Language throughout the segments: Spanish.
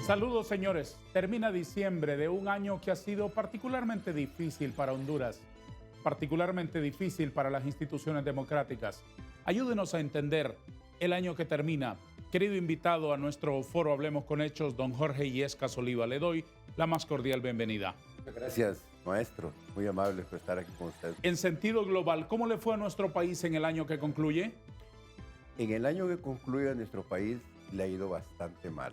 Saludos, señores. Termina diciembre de un año que ha sido particularmente difícil para Honduras, particularmente difícil para las instituciones democráticas. Ayúdenos a entender el año que termina. Querido invitado a nuestro foro Hablemos con Hechos, don Jorge Illescas Oliva, le doy la más cordial bienvenida. Muchas gracias, maestro. Muy amable por estar aquí con usted. En sentido global, ¿cómo le fue a nuestro país en el año que concluye? En el año que concluye a nuestro país le ha ido bastante mal.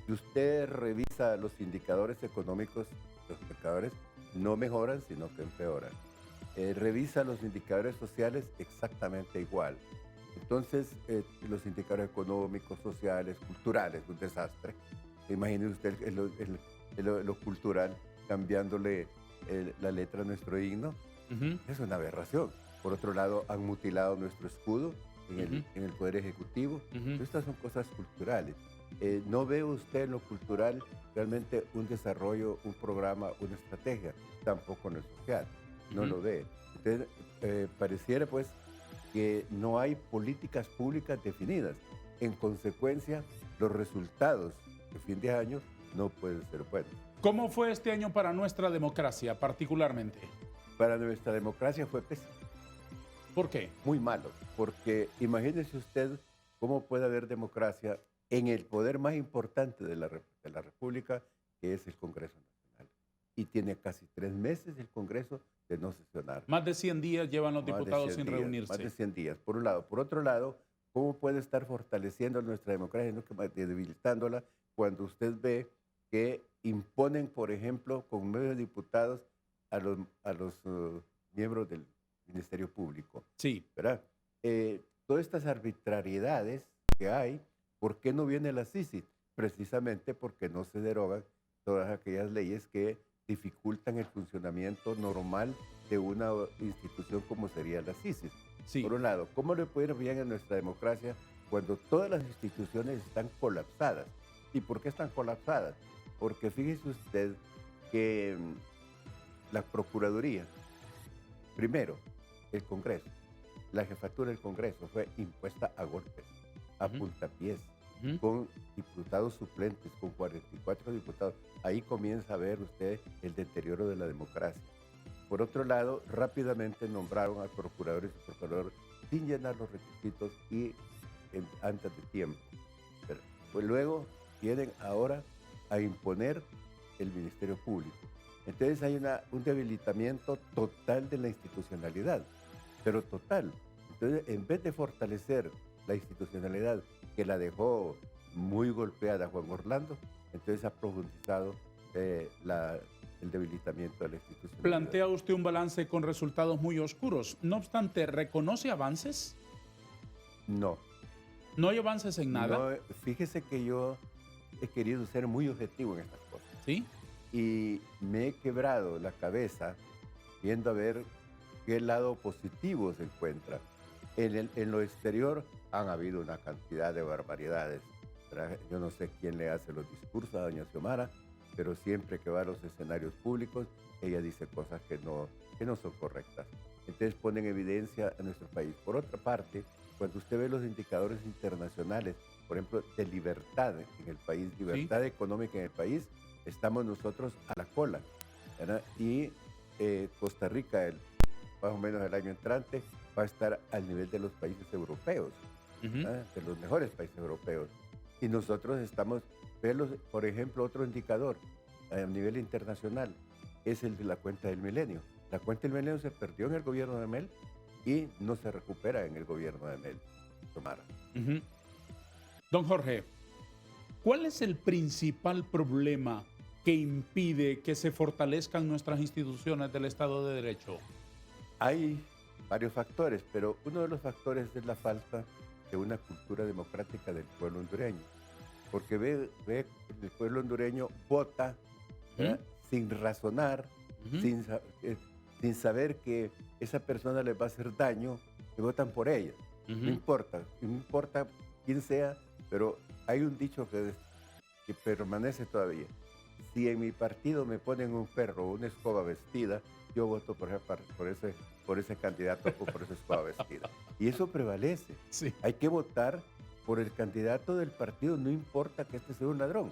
Si usted revisa los indicadores económicos, los indicadores no mejoran, sino que empeoran. Revisa los indicadores sociales, exactamente igual. Entonces, los indicadores económicos, sociales, culturales, un desastre. Imagínese usted lo cultural, cambiándole la letra a nuestro himno. Es una aberración. Por otro lado, han mutilado nuestro escudo en el Poder Ejecutivo. Estas son cosas culturales. ¿No ve usted en lo cultural realmente un desarrollo, un programa, una estrategia? Tampoco en lo social. No lo ve. Entonces, pareciera pues que no hay políticas públicas definidas. En consecuencia, los resultados de fin de año no pueden ser buenos. ¿Cómo fue este año para nuestra democracia particularmente? Para nuestra democracia fue pésimo. ¿Por qué? Muy malo, porque imagínese usted cómo puede haber democracia en el poder más importante de la República, que es el Congreso Nacional. Y tiene casi 3 meses el Congreso de no sesionar. Más de 100 días llevan los diputados sin reunirse. Más de 100 días, por un lado. Por otro lado, ¿cómo puede estar fortaleciendo nuestra democracia, no que debilitándola, cuando usted ve que imponen, por ejemplo, con medios diputados a los miembros del Ministerio Público? Sí. ¿Verdad? Todas estas arbitrariedades que hay, ¿por qué no viene la CICIG? Precisamente porque no se derogan todas aquellas leyes que dificultan el funcionamiento normal de una institución como sería la CICIG. Sí. Por un lado, ¿cómo le puede ir bien a nuestra democracia cuando todas las instituciones están colapsadas? ¿Y por qué están colapsadas? Porque fíjese usted que la Procuraduría, primero, el Congreso, la jefatura del Congreso fue impuesta a golpes, a puntapiés, con diputados suplentes, con 44 diputados. Ahí comienza a ver usted el deterioro de la democracia. Por otro lado, rápidamente nombraron a procuradores y procuradores sin llenar los requisitos y antes de tiempo. Pero, pues luego vienen ahora a imponer el Ministerio Público. Entonces hay un debilitamiento total de la institucionalidad, pero total. Entonces, en vez de fortalecer la institucionalidad que la dejó muy golpeada Juan Orlando, entonces ha profundizado el debilitamiento de la institucionalidad. Plantea usted un balance con resultados muy oscuros. No obstante, ¿reconoce avances? No. ¿No hay avances en nada? No, fíjese que yo he querido ser muy objetivo en estas cosas. ¿Sí? Y me he quebrado la cabeza viendo a ver qué lado positivo se encuentra. En lo exterior han habido una cantidad de barbaridades. Yo no sé quién le hace los discursos a doña Xiomara, pero siempre que va a los escenarios públicos, ella dice cosas que no son correctas. Entonces pone en evidencia a nuestro país. Por otra parte, cuando usted ve los indicadores internacionales, por ejemplo, de libertad en el país, libertad económica en el país, estamos nosotros a la cola, ¿verdad? Y Costa Rica, más o menos el año entrante, va a estar al nivel de los países europeos, de los mejores países europeos. Y nosotros estamos, por ejemplo, otro indicador a nivel internacional es el de la cuenta del milenio. La cuenta del milenio se perdió en el gobierno de Mel y no se recupera en el gobierno de Mel. Tomara. Don Jorge, ¿cuál es el principal problema que impide que se fortalezcan nuestras instituciones del Estado de Derecho? Hay varios factores, pero uno de los factores es la falta de una cultura democrática del pueblo hondureño. Porque ve el pueblo hondureño vota sin razonar, sin saber que esa persona les va a hacer daño, y votan por ella. No importa quién sea, pero hay un dicho que permanece todavía. Si en mi partido me ponen un perro o una escoba vestida, yo voto por ese candidato o por esa escoba vestida. Y eso prevalece. Sí. Hay que votar por el candidato del partido, no importa que este sea un ladrón.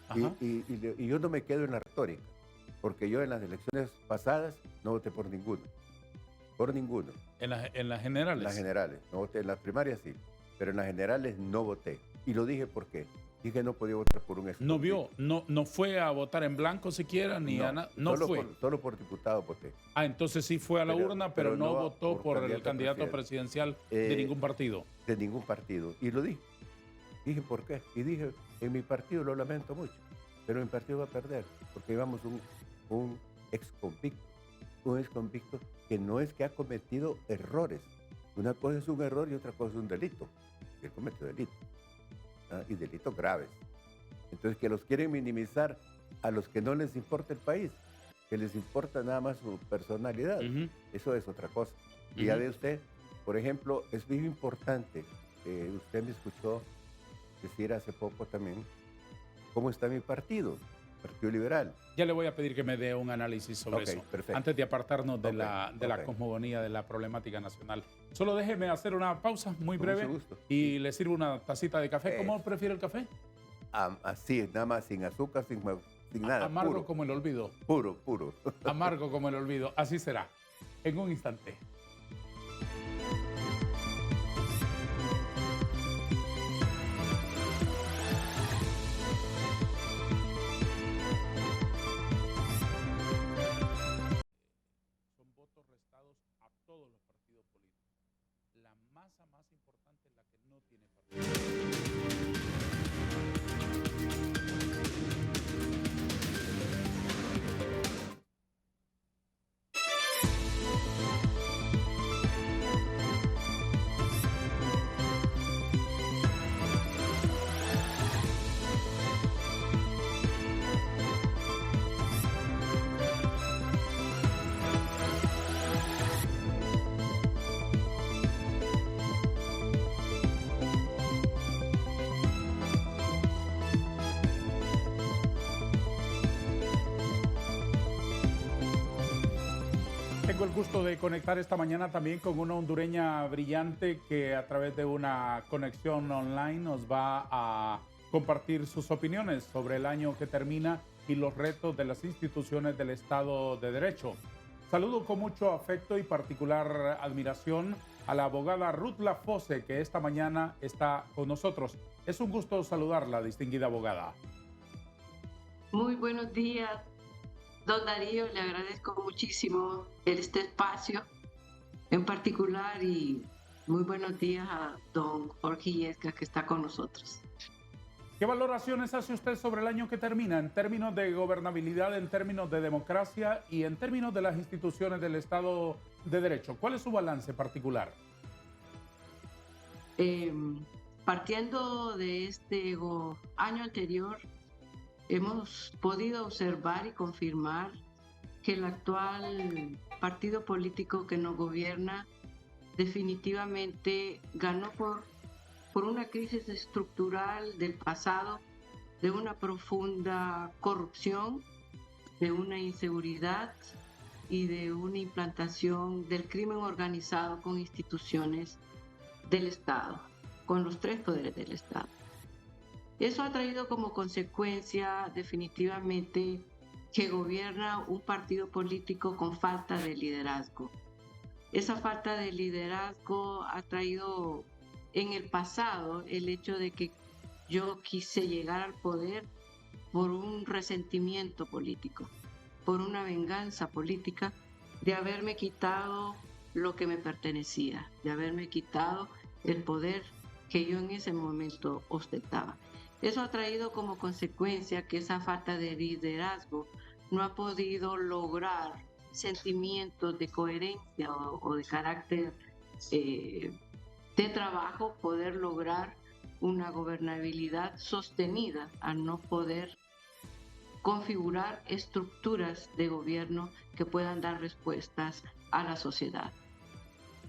Ajá. Y yo no me quedo en la retórica, porque yo en las elecciones pasadas no voté por ninguno. Por ninguno. En las En las generales. generales. No voté, en las primarias sí, pero en las generales no voté. Y lo dije porque dije que no podía votar por un No exconvicto. vio, no fue a votar en blanco siquiera, ni a nada. No solo fue. solo por diputado voté. Ah, entonces sí fue a la urna, pero no votó por el candidato presidencial de ningún partido. De ningún partido. Y lo dije. Dije por qué. Y dije, en mi partido lo lamento mucho, pero mi partido va a perder, porque llevamos un exconvicto. Un exconvicto que no es que ha cometido errores. Una cosa es un error y otra cosa es un delito. Él cometió delitos. Y delitos graves. Entonces, que los quieren minimizar a los que no les importa el país, que les importa nada más su personalidad. Eso es otra cosa. Y ya ve usted, por ejemplo, es muy importante, usted me escuchó decir hace poco también, cómo está mi partido, Partido Liberal. Ya le voy a pedir que me dé un análisis sobre eso, perfecto. antes de apartarnos de la cosmogonía, de la problemática nacional. Solo déjeme hacer una pausa muy breve y le sirvo una tacita de café. ¿Cómo prefiere el café? Así, nada más, sin azúcar, sin nada. Amargo puro. como el olvido. Puro, puro. Amargo como el olvido. Así será. En un instante. Son votos restados a todos los partidos políticos. La masa más importante es la que no tiene partido. Tengo el gusto de conectar esta mañana también con una hondureña brillante que a través de una conexión online nos va a compartir sus opiniones sobre el año que termina y los retos de las instituciones del Estado de Derecho. Saludo con mucho afecto y particular admiración a la abogada Ruth Lafose, que esta mañana está con nosotros. Es un gusto saludarla, distinguida abogada. Muy buenos días. Don Darío, le agradezco muchísimo este espacio en particular y muy buenos días a don Jorge Illescas que está con nosotros. ¿Qué valoraciones hace usted sobre el año que termina en términos de gobernabilidad, en términos de democracia y en términos de las instituciones del Estado de Derecho? ¿Cuál es su balance particular? Partiendo de este año anterior, hemos podido observar y confirmar que el actual partido político que nos gobierna definitivamente ganó por una crisis estructural del pasado, de una profunda corrupción, de una inseguridad y de una implantación del crimen organizado con instituciones del Estado, con los tres poderes del Estado. Eso ha traído como consecuencia definitivamente que gobierna un partido político con falta de liderazgo. Esa falta de liderazgo ha traído en el pasado el hecho de que yo quise llegar al poder por un resentimiento político, por una venganza política de haberme quitado lo que me pertenecía, de haberme quitado el poder que yo en ese momento ostentaba. Eso ha traído como consecuencia que esa falta de liderazgo no ha podido lograr sentimientos de coherencia o de carácter de trabajo, poder lograr una gobernabilidad sostenida al no poder configurar estructuras de gobierno que puedan dar respuestas a la sociedad.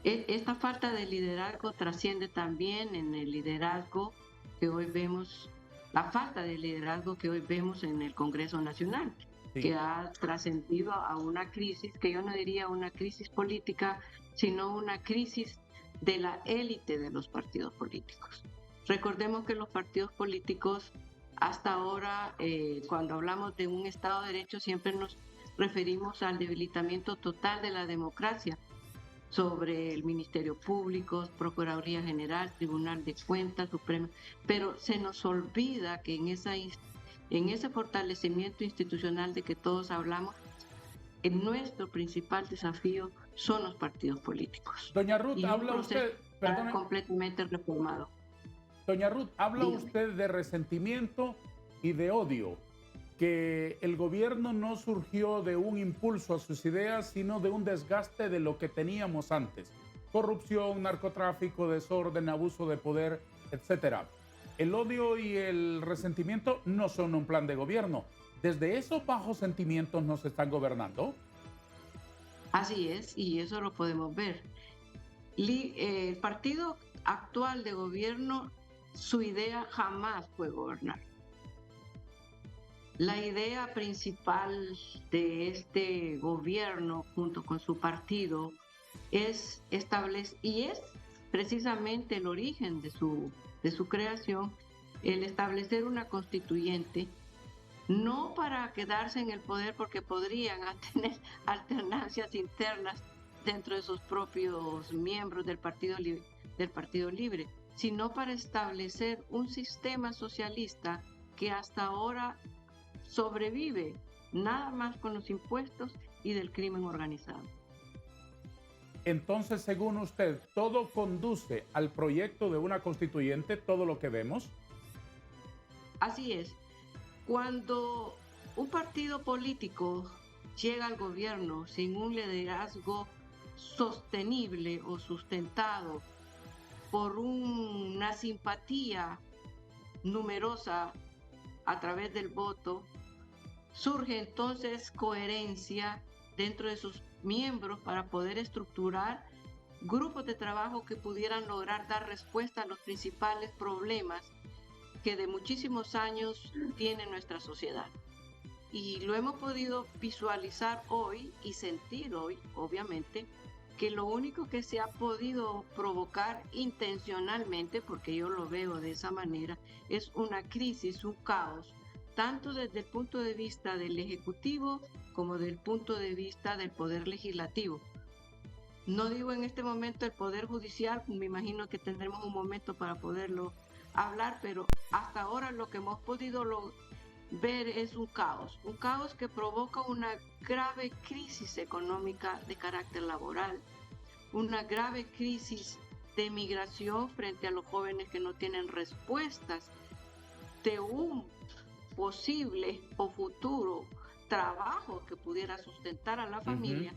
Esta falta de liderazgo trasciende también en el liderazgo que hoy vemos, la falta de liderazgo que hoy vemos en el Congreso Nacional, que ha trascendido a una crisis, que yo no diría una crisis política, sino una crisis de la élite de los partidos políticos. Recordemos que los partidos políticos Hasta ahora, cuando hablamos de un Estado de Derecho, siempre nos referimos al debilitamiento total de la democracia sobre el Ministerio Público, Procuraduría General, Tribunal de Cuentas, Supremo, pero se nos olvida que en ese fortalecimiento institucional de que todos hablamos, nuestro principal desafío son los partidos políticos. Doña Ruth, y habla usted, perdone, completamente reformado. Doña Ruth, habla Dígame. usted de resentimiento y de odio, que el gobierno no surgió de un impulso a sus ideas, sino de un desgaste de lo que teníamos antes. Corrupción, narcotráfico, desorden, abuso de poder, etcétera. El odio y el resentimiento no son un plan de gobierno. Desde esos bajos sentimientos nos están gobernando. Así es, y eso lo podemos ver. El partido actual de gobierno, su idea jamás fue gobernar. La idea principal de este gobierno, junto con su partido, es establecer, y es precisamente el origen de su creación, el establecer una constituyente, no para quedarse en el poder porque podrían tener alternancias internas dentro de sus propios miembros del Partido Libre, sino para establecer un sistema socialista que hasta ahora sobrevive nada más con los impuestos y del crimen organizado. Entonces, según usted, ¿todo conduce al proyecto de una constituyente, todo lo que vemos? Así es. Cuando un partido político llega al gobierno sin un liderazgo sostenible o sustentado por una simpatía numerosa a través del voto, surge entonces coherencia dentro de sus miembros para poder estructurar grupos de trabajo que pudieran lograr dar respuesta a los principales problemas que de muchísimos años tiene nuestra sociedad. Y lo hemos podido visualizar hoy y sentir hoy, obviamente, que lo único que se ha podido provocar intencionalmente, porque yo lo veo de esa manera, es una crisis, un caos, tanto desde el punto de vista del Ejecutivo como del punto de vista del Poder Legislativo. No digo en este momento el Poder Judicial, me imagino que tendremos un momento para poderlo hablar, pero hasta ahora lo que hemos podido ver es un caos que provoca una grave crisis económica de carácter laboral, una grave crisis de migración frente a los jóvenes que no tienen respuestas de un posible o futuro trabajo que pudiera sustentar a la familia.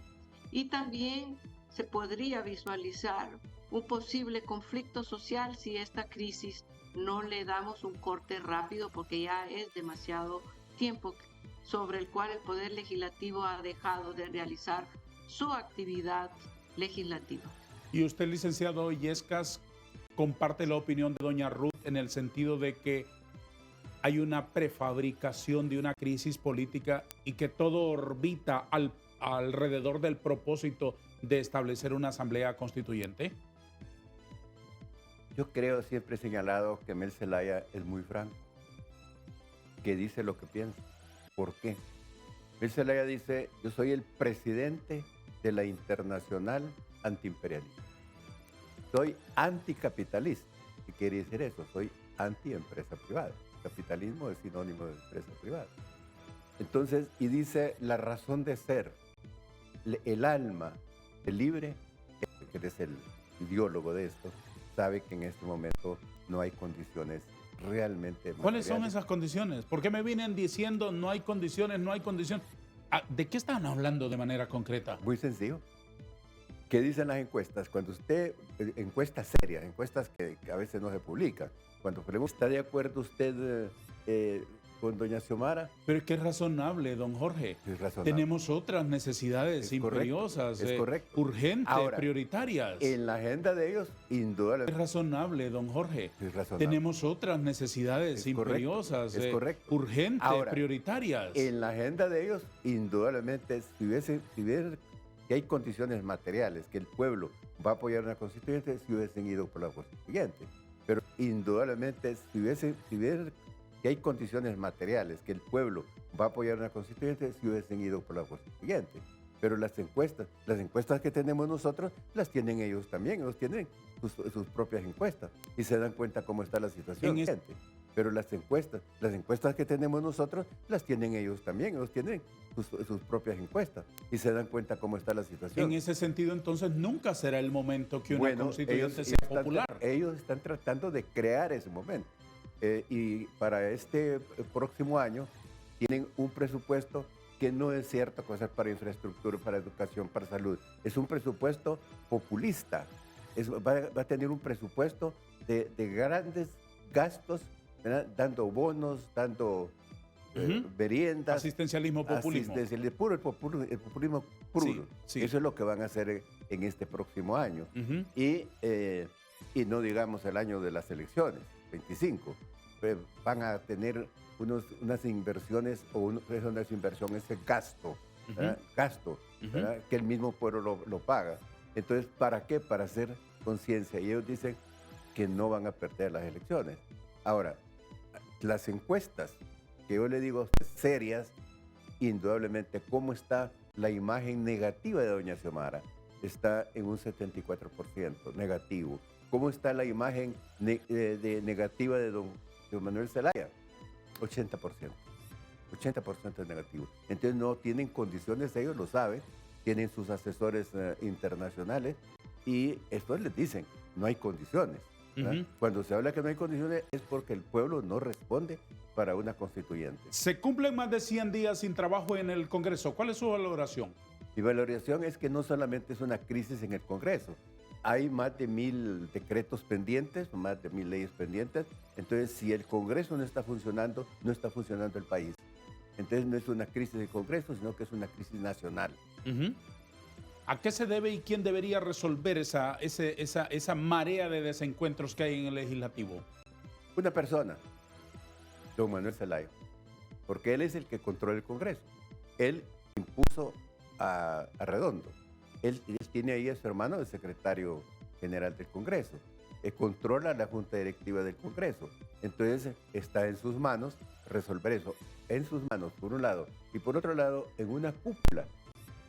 Y también se podría visualizar un posible conflicto social si esta crisis no le damos un corte rápido, porque ya es demasiado tiempo sobre el cual el Poder Legislativo ha dejado de realizar su actividad legislativa. Y usted, licenciado Illescas, comparte la opinión de doña Ruth en el sentido de que hay una prefabricación de una crisis política y que todo orbita alrededor del propósito de establecer una asamblea constituyente. Yo creo, siempre he señalado que Mel Zelaya es muy franco, que dice lo que piensa. ¿Por qué? Mel Zelaya dice: yo soy el presidente de la Internacional Antiimperialista. Soy anticapitalista. ¿Qué quiere decir eso? Soy antiempresa privada. Capitalismo es sinónimo de empresa privada. Entonces, y dice la razón de ser, el alma, el libre, que es el ideólogo de esto, sabe que en este momento no hay condiciones realmente materiales. ¿Cuáles son esas condiciones? ¿Por qué me vienen diciendo no hay condiciones, no hay condiciones? ¿De qué están hablando de manera concreta? Muy sencillo. ¿Qué dicen las encuestas? Cuando usted, encuestas serias, encuestas que a veces no se publican, cuando pregunta, ¿está de acuerdo usted con doña Xiomara? Pero es que es razonable, don Jorge. Es razonable. Tenemos otras necesidades imperiosas, urgentes, ahora, prioritarias. En la agenda de ellos, indudablemente. Es razonable, don Jorge. Es razonable. Tenemos otras necesidades imperiosas, urgentes, ahora, prioritarias. En la agenda de ellos, indudablemente, si hubiese que hay condiciones materiales, que el pueblo va a apoyar una constituyente, si hubiesen ido por la constituyente. Pero indudablemente, si hubiese que que hay condiciones materiales, que el pueblo va a apoyar una constituyente si hubiesen ido por la constituyente. Pero las encuestas que tenemos nosotros, las tienen ellos también. Ellos tienen sus propias encuestas y se dan cuenta cómo está la situación. Pero las encuestas que tenemos nosotros, las tienen ellos también. Ellos tienen sus propias encuestas y se dan cuenta cómo está la situación. En ese sentido, entonces, nunca será el momento que una constituyente sea popular. Ellos están tratando de crear ese momento. Y para este próximo año tienen un presupuesto que no es cierto cosas para infraestructura, para educación, para salud. Es un presupuesto populista. Va a tener un presupuesto de grandes gastos, ¿verdad? Dando bonos, dando meriendas. Asistencialismo, populismo. El populismo puro. Sí. Eso es lo que van a hacer en este próximo año. Y no digamos el año de las elecciones, 25. Van a tener unas inversiones, unas inversiones, ese gasto, ¿verdad? Que el mismo pueblo lo paga. Entonces, ¿para qué? Para hacer conciencia. Y ellos dicen que no van a perder las elecciones. Ahora, las encuestas, que yo le digo serias, indudablemente, ¿cómo está la imagen negativa de doña Xiomara? Está en un 74% negativo. ¿Cómo está la imagen negativa de don Manuel Zelaya? 80%. 80% es negativo. Entonces no tienen condiciones, ellos lo saben, tienen sus asesores internacionales y esto les dicen, no hay condiciones. Cuando se habla que no hay condiciones es porque el pueblo no responde para una constituyente. Se cumplen más de 100 días sin trabajo en el Congreso. ¿Cuál es su valoración? Mi valoración es que no solamente es una crisis en el Congreso, hay más de 1000 decretos pendientes, más de 1000 leyes pendientes. Entonces, si el Congreso no está funcionando el país. Entonces, no es una crisis del Congreso, sino que es una crisis nacional. ¿A qué se debe y quién debería resolver esa marea de desencuentros que hay en el legislativo? Una persona, don Manuel Zelaya, porque él es el que controla el Congreso. Él impuso a Redondo. Él tiene ahí a su hermano, el secretario general del Congreso. Controla la Junta Directiva del Congreso. Entonces está en sus manos resolver eso. En sus manos, por un lado. Y por otro lado, en una cúpula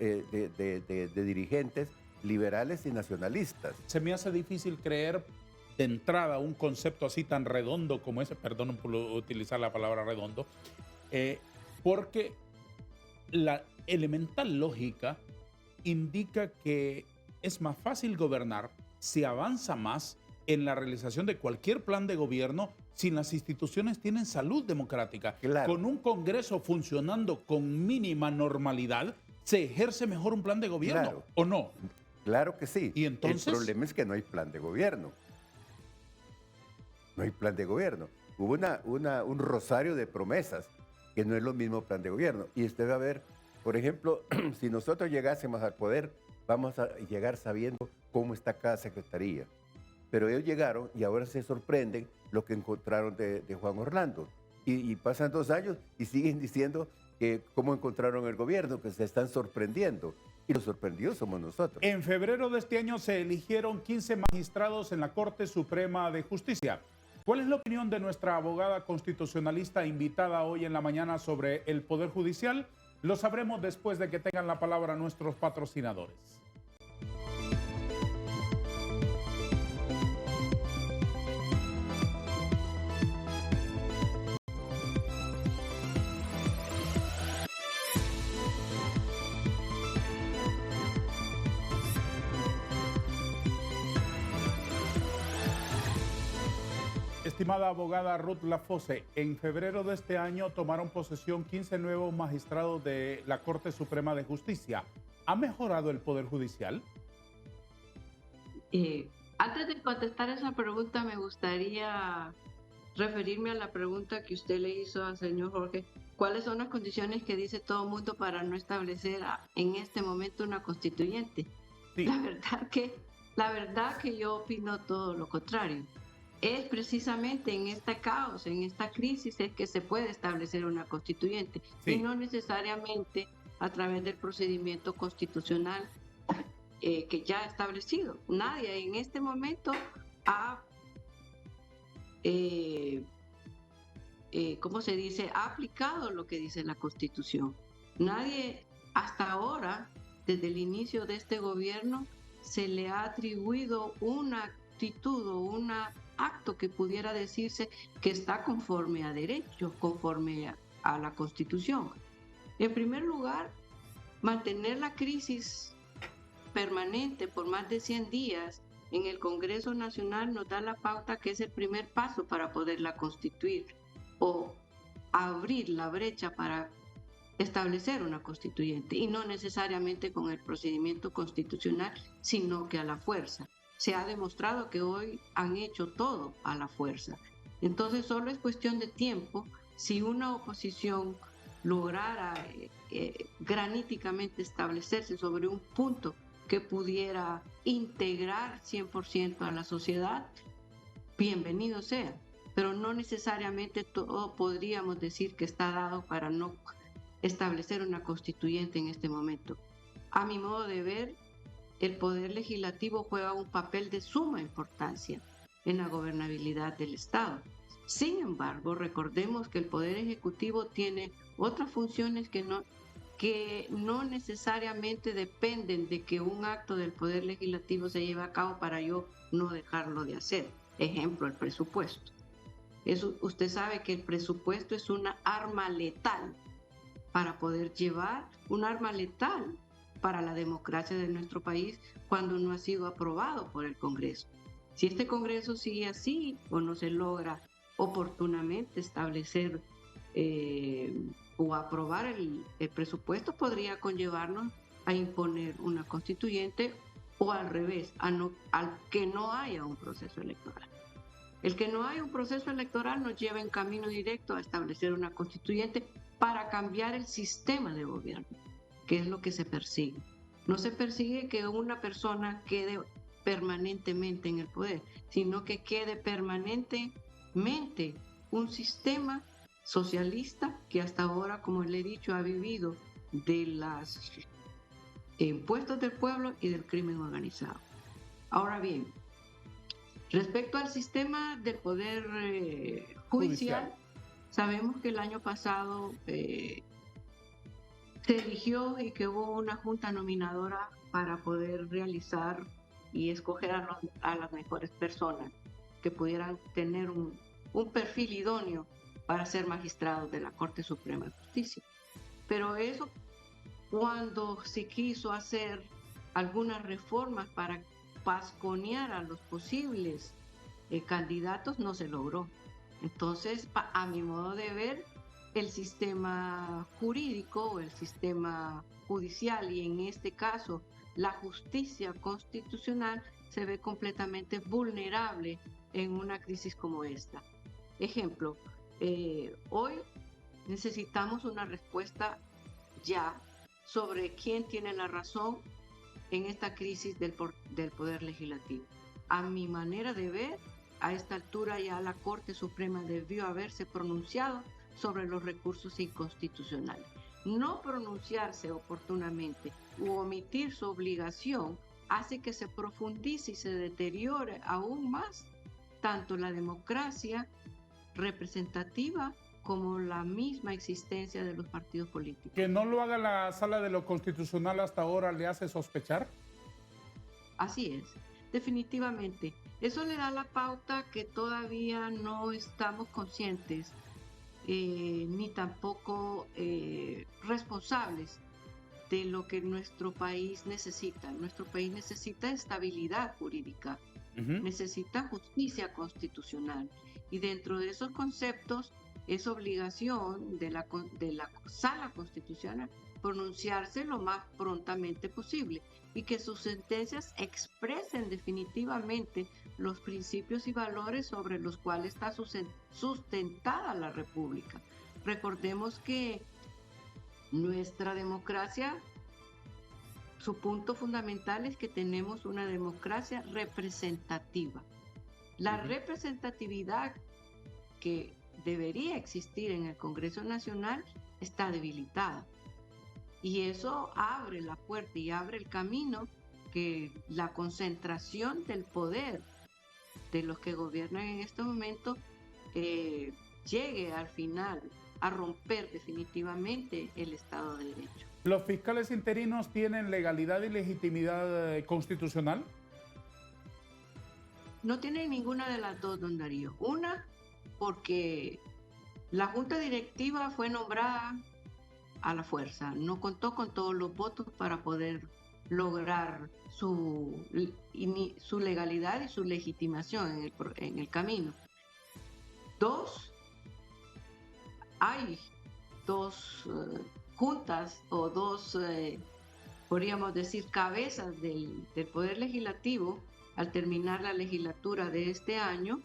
de dirigentes liberales y nacionalistas. Se me hace difícil creer de entrada un concepto así tan redondo como ese, perdón por utilizar la palabra redondo, porque la elemental lógica indica que es más fácil gobernar si avanza más en la realización de cualquier plan de gobierno si las instituciones tienen salud democrática. Claro. Con un Congreso funcionando con mínima normalidad, se ejerce mejor un plan de gobierno, claro. ¿O no? Claro que sí. ¿Y entonces? El problema es que no hay plan de gobierno. No hay plan de gobierno. Hubo un rosario de promesas que no es lo mismo plan de gobierno. Y usted va a ver, por ejemplo, si nosotros llegásemos al poder, vamos a llegar sabiendo cómo está cada secretaría. Pero ellos llegaron y ahora se sorprenden lo que encontraron de Juan Orlando. Y pasan 2 años y siguen diciendo que cómo encontraron el gobierno, que se están sorprendiendo. Y los sorprendidos somos nosotros. En febrero de este año se eligieron 15 magistrados en la Corte Suprema de Justicia. ¿Cuál es la opinión de nuestra abogada constitucionalista invitada hoy en la mañana sobre el Poder Judicial? Lo sabremos después de que tengan la palabra nuestros patrocinadores. Estimada abogada Ruth Lafosse, en febrero de este año tomaron posesión 15 nuevos magistrados de la Corte Suprema de Justicia. ¿Ha mejorado el Poder Judicial? Antes de contestar esa pregunta, me gustaría referirme a la pregunta que usted le hizo al señor Jorge. ¿Cuáles son las condiciones que dice todo el mundo para no establecer en este momento una constituyente? Sí. La verdad que yo opino todo lo contrario. Es precisamente en este caos, en esta crisis, es que se puede establecer una constituyente, sí, y no necesariamente a través del procedimiento constitucional que ya ha establecido. Nadie en este momento ha ¿cómo se dice?, ha aplicado lo que dice la Constitución. Nadie hasta ahora, desde el inicio de este gobierno, se le ha atribuido una actitud o un acto que pudiera decirse que está conforme a derecho, conforme a la Constitución. En primer lugar, mantener la crisis permanente por más de 100 días en el Congreso Nacional nos da la pauta que es el primer paso para poderla constituir o abrir la brecha para establecer una constituyente, y no necesariamente con el procedimiento constitucional, sino que a la fuerza. Se ha demostrado que hoy han hecho todo a la fuerza. Entonces solo es cuestión de tiempo si una oposición lograra graníticamente establecerse sobre un punto que pudiera integrar 100% a la sociedad, bienvenido sea, pero no necesariamente todo podríamos decir que está dado para no establecer una constituyente en este momento. A mi modo de ver, el Poder Legislativo juega un papel de suma importancia en la gobernabilidad del Estado. Sin embargo, recordemos que el Poder Ejecutivo tiene otras funciones que no necesariamente dependen de que un acto del Poder Legislativo se lleve a cabo para yo no dejarlo de hacer. Ejemplo, el presupuesto. Usted sabe que el presupuesto es una arma letal para poder llevar, un arma letal para la democracia de nuestro país cuando no ha sido aprobado por el Congreso. Si este Congreso sigue así o no se logra oportunamente establecer o aprobar el presupuesto, podría conllevarnos a imponer una constituyente o al revés, al que no haya un proceso electoral. El que no haya un proceso electoral nos lleva en camino directo a establecer una constituyente para cambiar el sistema de gobierno, que es lo que se persigue. No se persigue que una persona quede permanentemente en el poder, sino que quede permanentemente un sistema socialista que hasta ahora, como le he dicho, ha vivido de los impuestos del pueblo y del crimen organizado. Ahora bien, respecto al sistema del poder judicial, sabemos que el año pasado se eligió y que hubo una junta nominadora para poder realizar y escoger a las mejores personas que pudieran tener un perfil idóneo para ser magistrados de la Corte Suprema de Justicia. Pero eso, cuando se quiso hacer algunas reformas para pasconear a los posibles candidatos, no se logró. Entonces, a mi modo de ver, el sistema jurídico o el sistema judicial, y en este caso la justicia constitucional, se ve completamente vulnerable en una crisis como esta. Ejemplo, hoy necesitamos una respuesta ya sobre quién tiene la razón en esta crisis del Poder Legislativo. A mi manera de ver, a esta altura ya la Corte Suprema debió haberse pronunciado sobre los recursos inconstitucionales. No pronunciarse oportunamente u omitir su obligación hace que se profundice y se deteriore aún más tanto la democracia representativa como la misma existencia de los partidos políticos. ¿Que no lo haga la Sala de lo Constitucional hasta ahora le hace sospechar? Así es, definitivamente. Eso le da la pauta que todavía no estamos conscientes ni tampoco responsables de lo que nuestro país necesita. Nuestro país necesita estabilidad jurídica, necesita justicia constitucional, y dentro de esos conceptos es obligación de la Sala Constitucional pronunciarse lo más prontamente posible y que sus sentencias expresen definitivamente los principios y valores sobre los cuales está sustentada la República. Recordemos que nuestra democracia, su punto fundamental es que tenemos una democracia representativa. La representatividad que debería existir en el Congreso Nacional está debilitada. Y eso abre la puerta y abre el camino que la concentración del poder de los que gobiernan en este momento llegue al final a romper definitivamente el Estado de Derecho. ¿Los fiscales interinos tienen legalidad y legitimidad constitucional? No tienen ninguna de las dos, don Darío. Una, porque la Junta Directiva fue nombrada a la fuerza, no contó con todos los votos para poder lograr su legalidad y su legitimación en el camino. Dos, hay dos juntas o dos, podríamos decir, cabezas del Poder Legislativo al terminar la legislatura de este año,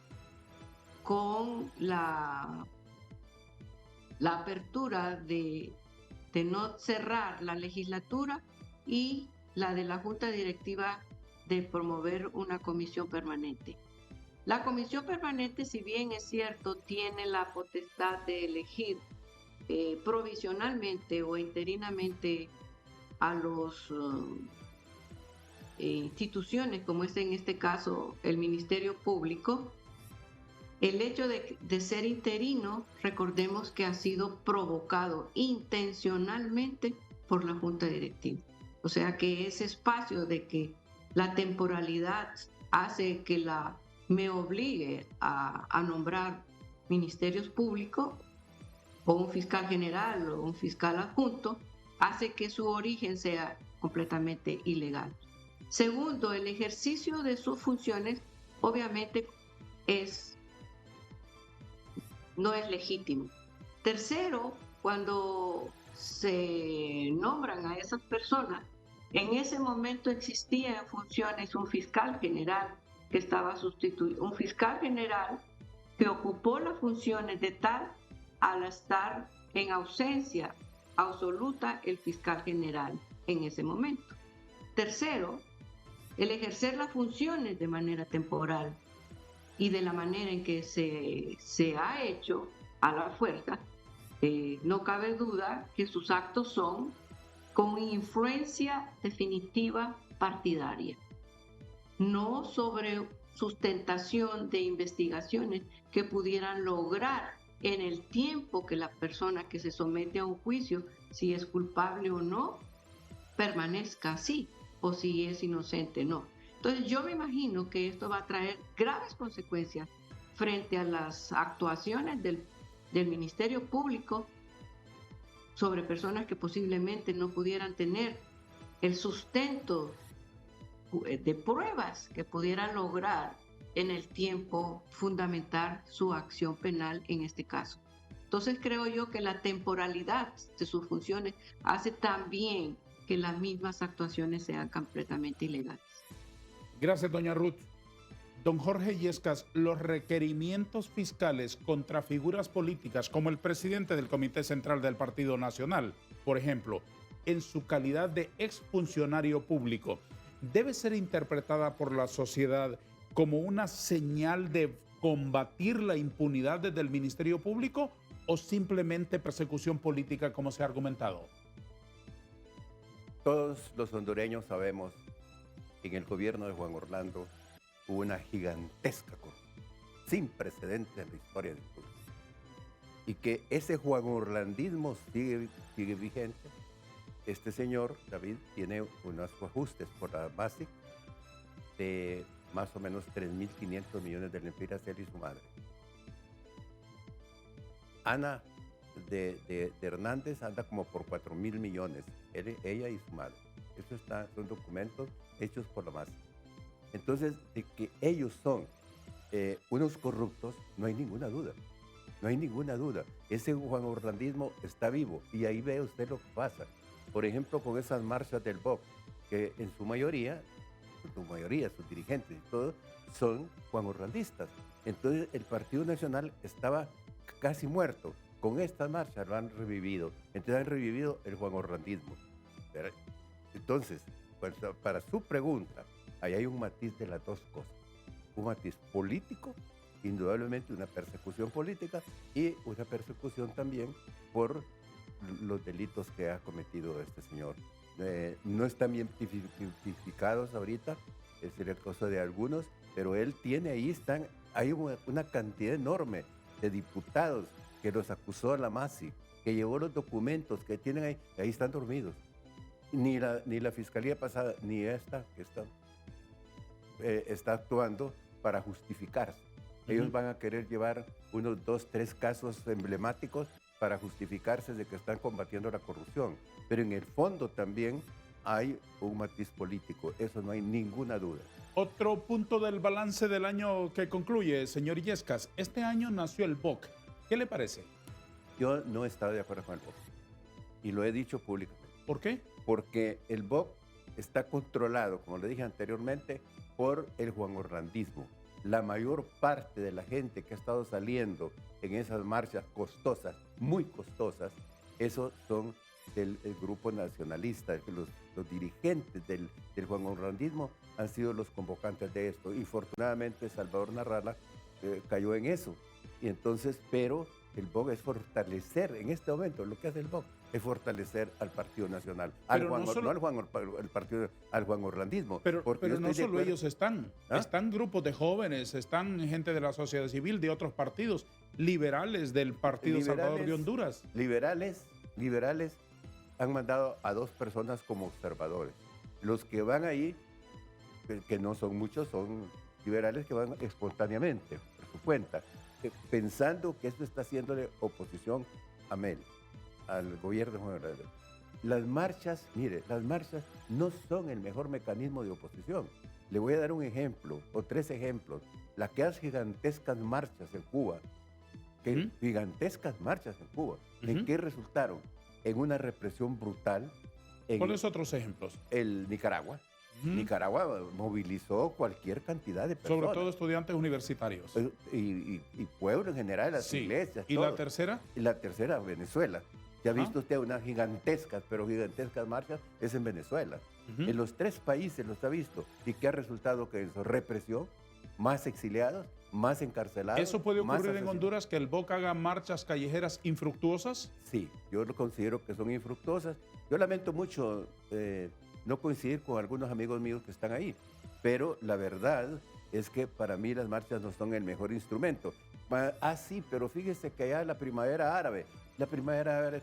con la apertura de no cerrar la legislatura y la de la Junta Directiva de promover una comisión permanente. La comisión permanente, si bien es cierto, tiene la potestad de elegir provisionalmente o interinamente a los instituciones, como es en este caso el Ministerio Público, el hecho de ser interino, recordemos que ha sido provocado intencionalmente por la Junta Directiva. O sea que ese espacio de que la temporalidad hace que me obligue a nombrar ministerios públicos o un fiscal general o un fiscal adjunto, hace que su origen sea completamente ilegal. Segundo, el ejercicio de sus funciones obviamente no es legítimo. Tercero, cuando se nombran a esas personas, en ese momento existía en funciones un fiscal general que estaba sustituido, un fiscal general que ocupó las funciones de tal al estar en ausencia absoluta el fiscal general en ese momento. Tercero, el ejercer las funciones de manera temporal y de la manera en que se ha hecho a la fuerza, no cabe duda que sus actos son con influencia definitiva partidaria, no sobre sustentación de investigaciones que pudieran lograr en el tiempo que la persona que se somete a un juicio, si es culpable o no, permanezca así, o si es inocente o no. Entonces yo me imagino que esto va a traer graves consecuencias frente a las actuaciones del Ministerio Público sobre personas que posiblemente no pudieran tener el sustento de pruebas que pudieran lograr en el tiempo fundamentar su acción penal en este caso. Entonces creo yo que la temporalidad de sus funciones hace también que las mismas actuaciones sean completamente ilegales. Gracias, doña Ruth. Don Jorge Illescas, los requerimientos fiscales contra figuras políticas como el presidente del Comité Central del Partido Nacional, por ejemplo, en su calidad de exfuncionario público, ¿debe ser interpretada por la sociedad como una señal de combatir la impunidad desde el Ministerio Público o simplemente persecución política como se ha argumentado? Todos los hondureños sabemos que en el gobierno de Juan Orlando hubo una gigantesca corrupción, sin precedentes en la historia del pueblo. Y que ese Juan Orlandismo sigue vigente. Este señor, David, tiene unos ajustes por la base de más o menos 3.500 millones de lempiras, él y su madre. Ana de Hernández anda como por 4.000 millones, ella y su madre. Eso son documentos hechos por la base. Entonces, de que ellos son unos corruptos, no hay ninguna duda. No hay ninguna duda. Ese Juan Orlandismo está vivo y ahí ve usted lo que pasa. Por ejemplo, con esas marchas del BOC, que en su mayoría, sus dirigentes y todos, son Juan Orlandistas. Entonces, el Partido Nacional estaba casi muerto. Con estas marchas lo han revivido. Entonces, han revivido el Juan Orlandismo. Entonces, para su pregunta, ahí hay un matiz de las dos cosas. Un matiz político, indudablemente una persecución política y una persecución también por los delitos que ha cometido este señor. No están bien tipificados ahorita, es la cosa de algunos, pero él tiene ahí, hay una cantidad enorme de diputados que los acusó la MASI, que llevó los documentos que tienen ahí están dormidos. Ni la fiscalía pasada, ni esta que está actuando para justificarse. Ellos van a querer llevar unos 2, 3 casos emblemáticos para justificarse de que están combatiendo la corrupción. Pero en el fondo también hay un matiz político, eso no hay ninguna duda. Otro punto del balance del año que concluye, señor Illescas. Este año nació el BOC. ¿Qué le parece? Yo no he estado de acuerdo con el BOC y lo he dicho públicamente. ¿Por qué? Porque el BOC está controlado, como le dije anteriormente, por el juanorlandismo. La mayor parte de la gente que ha estado saliendo en esas marchas costosas, muy costosas, esos son del grupo nacionalista. Los dirigentes del juanorlandismo han sido los convocantes de esto. Infortunadamente, Salvador Narrala cayó en eso. Y entonces, pero el BOC es fortalecer, en este momento, lo que hace el BOC es fortalecer al Partido Nacional, al juanorlandismo. Pero no solo ellos están, están grupos de jóvenes, están gente de la sociedad civil, de otros partidos, liberales del Partido Salvador de Honduras. Liberales han mandado a 2 personas como observadores. Los que van ahí, que no son muchos, son liberales que van espontáneamente, por su cuenta, pensando que esto está haciéndole oposición a Mel, al gobierno de Juan Orlando. Las marchas, mire, las marchas no son el mejor mecanismo de oposición. Le voy a dar un ejemplo, o 3 ejemplos. Las que hacen gigantescas marchas en Cuba, gigantescas marchas en Cuba, ¿en qué resultaron? En una represión brutal. ¿Cuáles otros ejemplos? El Nicaragua. Nicaragua movilizó cualquier cantidad de personas. Sobre todo estudiantes universitarios. Y pueblo en general, las iglesias. ¿Y todo. la tercera? Y la tercera, Venezuela. Ya ha visto usted unas gigantescas marchas, es en Venezuela. En los 3 países los ha visto. ¿Y qué ha resultado que eso? Represión, más exiliados, más encarcelados. ¿Eso puede ocurrir en Honduras, que el BOC haga marchas callejeras infructuosas? Sí, yo lo considero que son infructuosas. Yo lamento mucho no coincidir con algunos amigos míos que están ahí, pero la verdad es que para mí las marchas no son el mejor instrumento. Sí, pero fíjese que allá la primavera árabe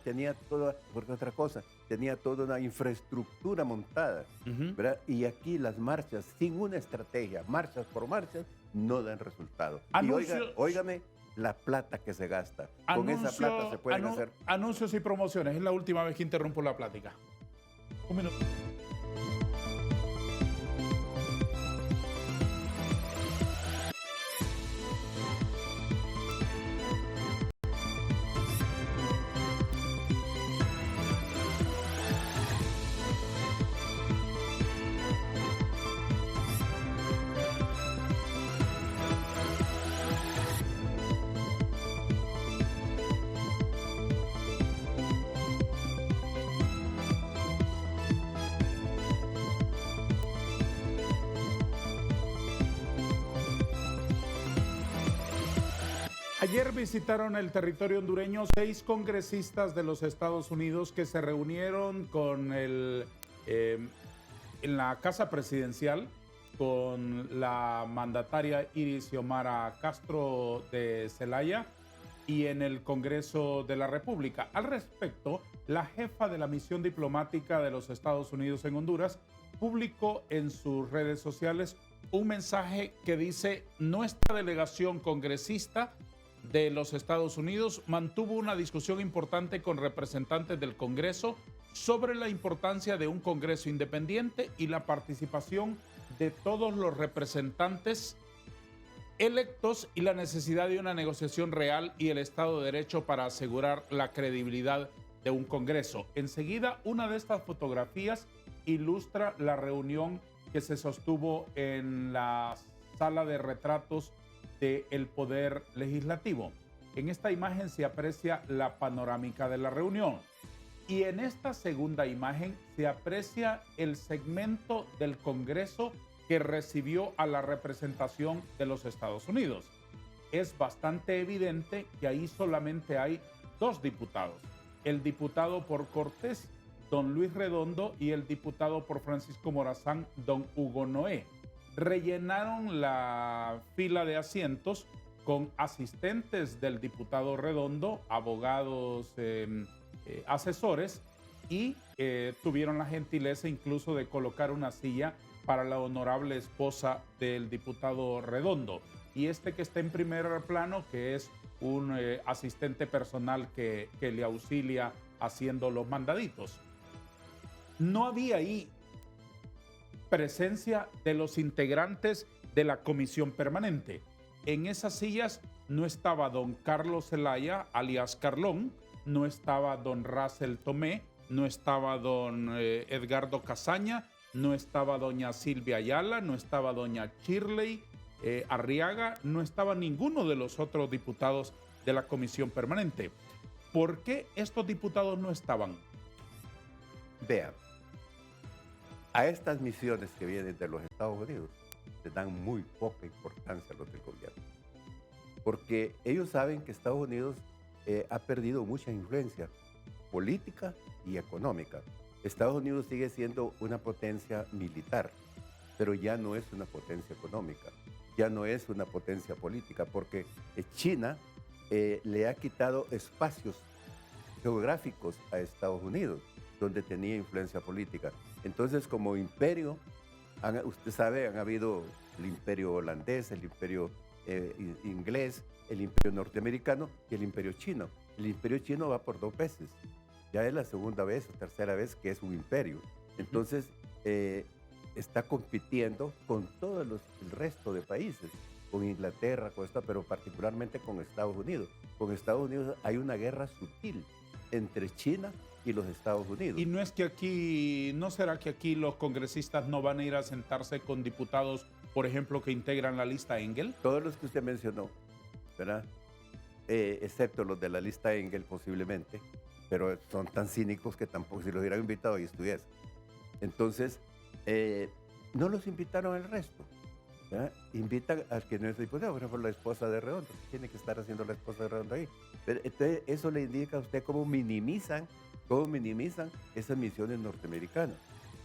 tenía toda, porque otra cosa, tenía toda una infraestructura montada, ¿verdad? Y aquí las marchas, sin una estrategia, marchas por marchas, no dan resultado. Y óigame la plata que se gasta. Con esa plata se pueden hacer... Anuncios y promociones. Es la última vez que interrumpo la plática. Un minuto. Ayer visitaron el territorio hondureño 6 congresistas de los Estados Unidos que se reunieron con en la Casa Presidencial con la mandataria Iris Xiomara Castro de Zelaya y en el Congreso de la República. Al respecto, la jefa de la misión diplomática de los Estados Unidos en Honduras publicó en sus redes sociales un mensaje que dice: nuestra delegación congresista de los Estados Unidos mantuvo una discusión importante con representantes del Congreso sobre la importancia de un Congreso independiente y la participación de todos los representantes electos y la necesidad de una negociación real y el Estado de Derecho para asegurar la credibilidad de un Congreso. Enseguida, una de estas fotografías ilustra la reunión que se sostuvo en la sala de retratos del Poder Legislativo. En esta imagen se aprecia la panorámica de la reunión y en esta segunda imagen se aprecia el segmento del Congreso que recibió a la representación de los Estados Unidos. Es bastante evidente que ahí solamente hay 2 diputados, el diputado por Cortés, don Luis Redondo, y el diputado por Francisco Morazán, don Hugo Noé. Rellenaron la fila de asientos con asistentes del diputado Redondo, abogados, asesores, y tuvieron la gentileza incluso de colocar una silla para la honorable esposa del diputado Redondo. Y este que está en primer plano, que es un asistente personal que le auxilia haciendo los mandaditos. No había ahí presencia de los integrantes de la comisión permanente. En esas sillas no estaba don Carlos Zelaya, alias Carlón, no estaba don Russell Tomé, no estaba don Edgardo Casaña, no estaba doña Silvia Ayala, no estaba doña Shirley Arriaga, no estaba ninguno de los otros diputados de la comisión permanente. ¿Por qué estos diputados no estaban? Vean, a estas misiones que vienen de los Estados Unidos les dan muy poca importancia a los del gobierno, porque ellos saben que Estados Unidos ha perdido mucha influencia política y económica. Estados Unidos sigue siendo una potencia militar, pero ya no es una potencia económica, ya no es una potencia política, porque China le ha quitado espacios geográficos a Estados Unidos, donde tenía influencia política. Entonces, como imperio, usted sabe, han habido el imperio holandés, el imperio inglés, el imperio norteamericano y el imperio chino. El imperio chino va por 2 veces. Ya es la segunda vez o tercera vez que es un imperio. Entonces, está compitiendo con todo el resto de países, con Inglaterra, con esto, pero particularmente con Estados Unidos. Con Estados Unidos hay una guerra sutil entre China y los Estados Unidos. ¿Y no es que aquí, no será que aquí los congresistas no van a ir a sentarse con diputados, por ejemplo, que integran la lista Engel? Todos los que usted mencionó, ¿verdad? Excepto los de la lista Engel posiblemente, pero son tan cínicos que tampoco, si los hubieran invitado y estuviese. Entonces, no los invitaron al resto, ¿verdad? Invitan al que no es diputado, por ejemplo, la esposa de Redondo. Tiene que estar haciendo la esposa de Redondo ahí. Pero, entonces, eso le indica a usted cómo minimizan esas misiones norteamericanas.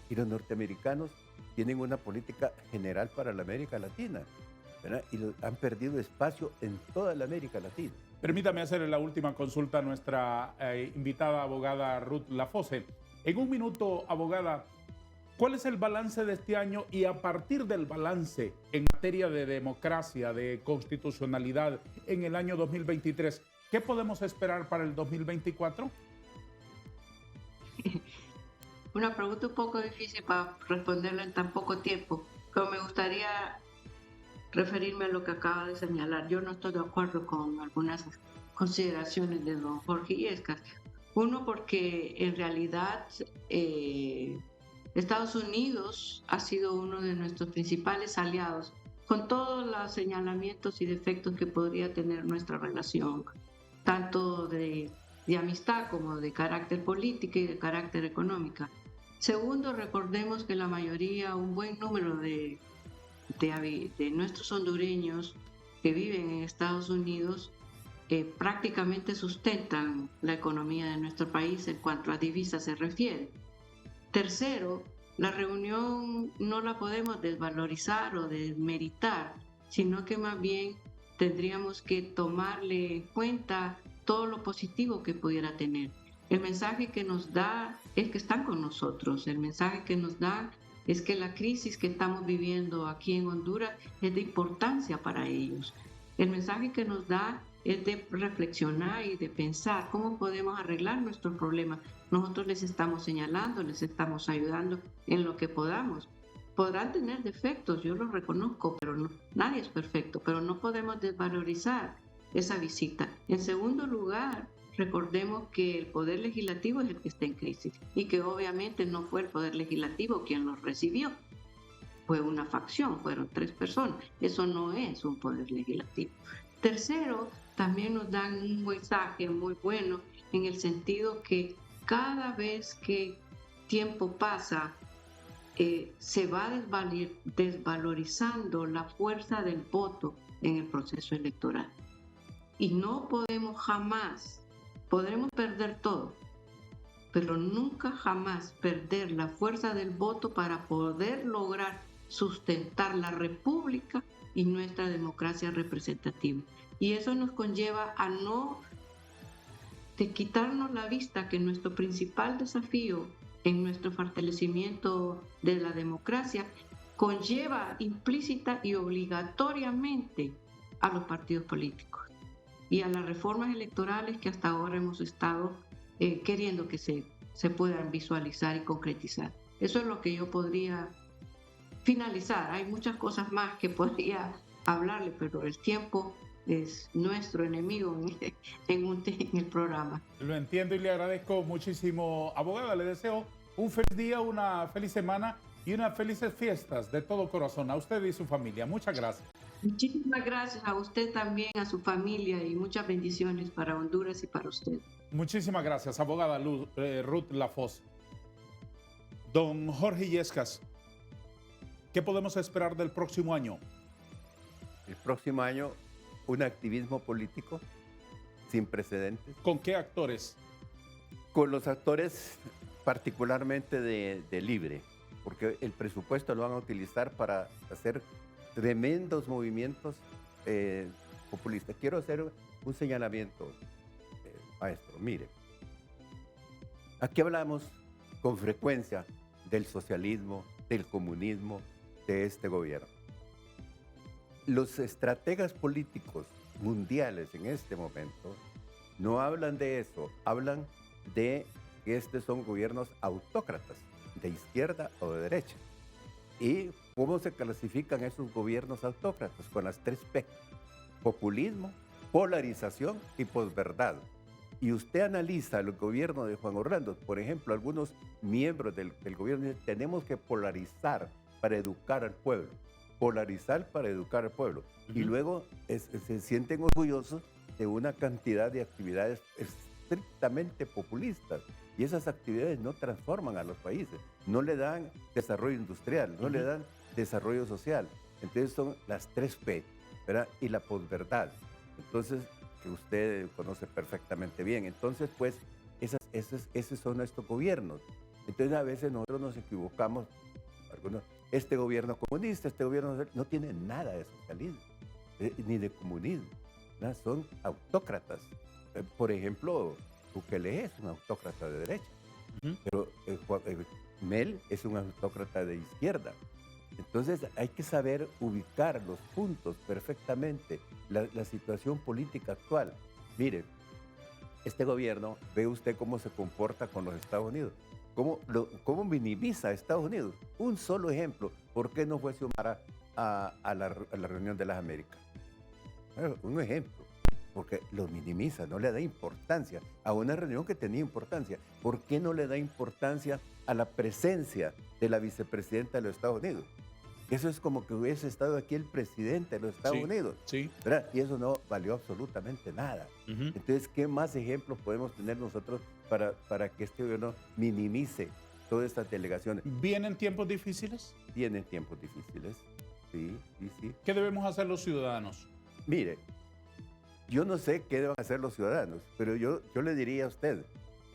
Y los norteamericanos tienen una política general para la América Latina, ¿verdad? Y han perdido espacio en toda la América Latina. Permítame hacerle la última consulta a nuestra invitada abogada Ruth Lafosse. En un minuto, abogada, ¿cuál es el balance de este año y a partir del balance en materia de democracia, de constitucionalidad en el año 2023, qué podemos esperar para el 2024? Una pregunta un poco difícil para responderla en tan poco tiempo, pero me gustaría referirme a lo que acaba de señalar. Yo no estoy de acuerdo con algunas consideraciones de don Jorge Illescas. Uno, porque en realidad Estados Unidos ha sido uno de nuestros principales aliados, con todos los señalamientos y defectos que podría tener nuestra relación, tanto de amistad como de carácter político y de carácter económico. Segundo, recordemos que la mayoría, un buen número de nuestros hondureños que viven en Estados Unidos prácticamente sustentan la economía de nuestro país en cuanto a divisas se refiere. Tercero, la reunión no la podemos desvalorizar o desmeritar, sino que más bien tendríamos que tomarle en cuenta todo lo positivo que pudiera tener. El mensaje que nos da es que están con nosotros, el mensaje que nos da es que la crisis que estamos viviendo aquí en Honduras es de importancia para ellos. El mensaje que nos da es de reflexionar y de pensar cómo podemos arreglar nuestros problemas. Nosotros les estamos señalando, les estamos ayudando en lo que podamos. Podrán tener defectos, yo los reconozco, pero nadie es perfecto, pero no podemos desvalorizar esa visita. En segundo lugar, recordemos que el Poder Legislativo es el que está en crisis y que obviamente no fue el Poder Legislativo quien los recibió. Fue una facción, fueron 3 personas. Eso no es un Poder Legislativo. Tercero, también nos dan un mensaje muy bueno en el sentido que cada vez que tiempo pasa, se va desvalorizando la fuerza del voto en el proceso electoral. Y no podemos jamás, podremos perder todo, pero nunca jamás perder la fuerza del voto para poder lograr sustentar la república y nuestra democracia representativa. Y eso nos conlleva a no de quitarnos la vista que nuestro principal desafío en nuestro fortalecimiento de la democracia conlleva implícita y obligatoriamente a los partidos políticos y a las reformas electorales que hasta ahora hemos estado queriendo que se puedan visualizar y concretizar. Eso es lo que yo podría finalizar. Hay muchas cosas más que podría hablarle, pero el tiempo es nuestro enemigo en el programa. Lo entiendo y le agradezco muchísimo, abogada. Le deseo un feliz día, una feliz semana y unas felices fiestas de todo corazón a usted y su familia. Muchas gracias. Muchísimas gracias a usted también, a su familia, y muchas bendiciones para Honduras y para usted. Muchísimas gracias, abogada Ruth Lafosse. Don Jorge Illescas, ¿qué podemos esperar del próximo año? El próximo año, un activismo político sin precedentes. ¿Con qué actores? Con los actores particularmente de Libre, porque el presupuesto lo van a utilizar para hacer tremendos movimientos populistas. Quiero hacer un señalamiento, maestro. Mire, aquí hablamos con frecuencia del socialismo, del comunismo, de este gobierno. Los estrategas políticos mundiales en este momento no hablan de eso, hablan de que estos son gobiernos autócratas, de izquierda o de derecha. ¿Y cómo se clasifican esos gobiernos autócratas? Con las 3 P: populismo, polarización y posverdad. Y usted analiza el gobierno de Juan Orlando, por ejemplo, algunos miembros del gobierno dicen: tenemos que polarizar para educar al pueblo. Polarizar para educar al pueblo. Y luego se sienten orgullosos de una cantidad de actividades estrictamente populistas. Y esas actividades no transforman a los países, no le dan desarrollo industrial, no le dan desarrollo social. Entonces son las 3 P, ¿verdad? Y la posverdad. Entonces, que usted conoce perfectamente bien. Entonces, pues, esos son nuestros gobiernos. Entonces, a veces nosotros nos equivocamos. Este gobierno comunista, este gobierno no tiene nada de socialismo, ni de comunismo, ¿verdad? Son autócratas. Por ejemplo, Bukele es un autócrata de derecha, pero Mel es un autócrata de izquierda. Entonces hay que saber ubicar los puntos perfectamente, la situación política actual. Mire, este gobierno, ve usted cómo se comporta con los Estados Unidos, cómo minimiza a Estados Unidos. Un solo ejemplo, ¿por qué no fue Xiomara a la reunión de las Américas? Un ejemplo. Porque lo minimiza, no le da importancia a una reunión que tenía importancia. ¿Por qué no le da importancia a la presencia de la vicepresidenta de los Estados Unidos? Eso es como que hubiese estado aquí el presidente de los Estados Unidos. Sí. ¿Verdad? Y eso no valió absolutamente nada. Entonces, ¿qué más ejemplos podemos tener nosotros para que este gobierno minimice todas estas delegaciones? ¿Vienen tiempos difíciles? Vienen tiempos difíciles, sí. ¿Qué debemos hacer los ciudadanos? Mire, yo no sé qué deben hacer los ciudadanos, pero yo le diría a usted,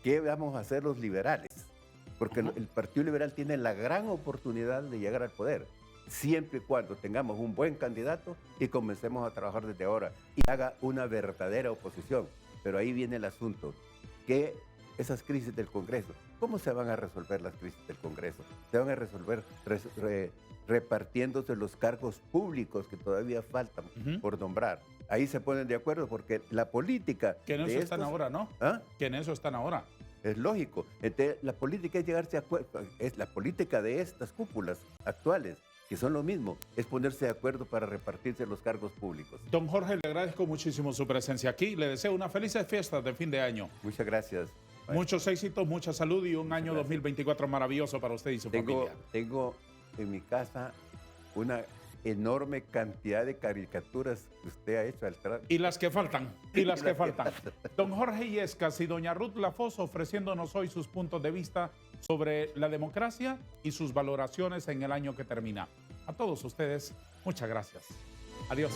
¿qué vamos a hacer los liberales? Porque el Partido Liberal tiene la gran oportunidad de llegar al poder, siempre y cuando tengamos un buen candidato y comencemos a trabajar desde ahora y haga una verdadera oposición. Pero ahí viene el asunto, que esas crisis del Congreso, ¿cómo se van a resolver las crisis del Congreso? Se van a resolver repartiéndose los cargos públicos que todavía faltan por nombrar. Ahí se ponen de acuerdo porque la política... Que en eso están ahora, ¿no? ¿Ah? Que en eso están ahora. Es lógico. Entonces, la política es llegarse a acuerdo. Es la política de estas cúpulas actuales, que son lo mismo, es ponerse de acuerdo para repartirse los cargos públicos. Don Jorge, le agradezco muchísimo su presencia aquí. Le deseo unas felices fiestas de fin de año. Muchas gracias. Muchos éxitos, mucha salud y un año 2024 maravilloso para usted y su familia. Tengo en mi casa una enorme cantidad de caricaturas que usted ha hecho. Y las que faltan, Don Jorge Illescas y doña Ruth Lafosse ofreciéndonos hoy sus puntos de vista sobre la democracia y sus valoraciones en el año que termina. A todos ustedes, muchas gracias. Adiós.